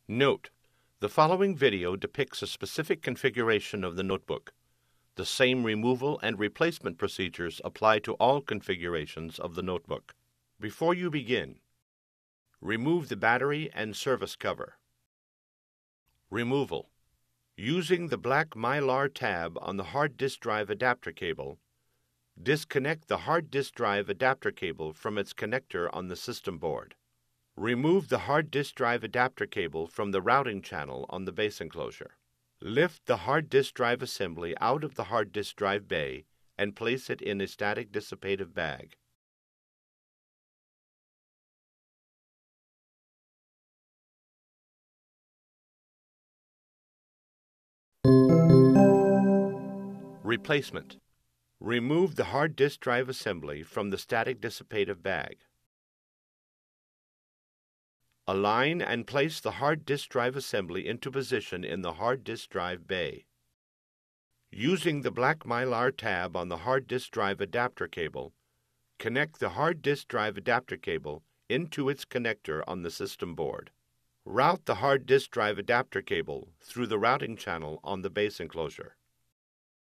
Note: the following video depicts a specific configuration of the notebook. The same removal and replacement procedures apply to all configurations of the notebook. Before you begin, remove the battery and service cover. Removal. Using the black Mylar tab on the hard disk drive adapter cable, disconnect the hard disk drive adapter cable from its connector on the system board. Remove the hard disk drive adapter cable from the routing channel on the base enclosure. Lift the hard disk drive assembly out of the hard disk drive bay and place it in a static dissipative bag. Replacement. Remove the hard disk drive assembly from the static dissipative bag. Align and place the hard disk drive assembly into position in the hard disk drive bay. Using the black Mylar tab on the hard disk drive adapter cable, connect the hard disk drive adapter cable into its connector on the system board. Route the hard disk drive adapter cable through the routing channel on the base enclosure.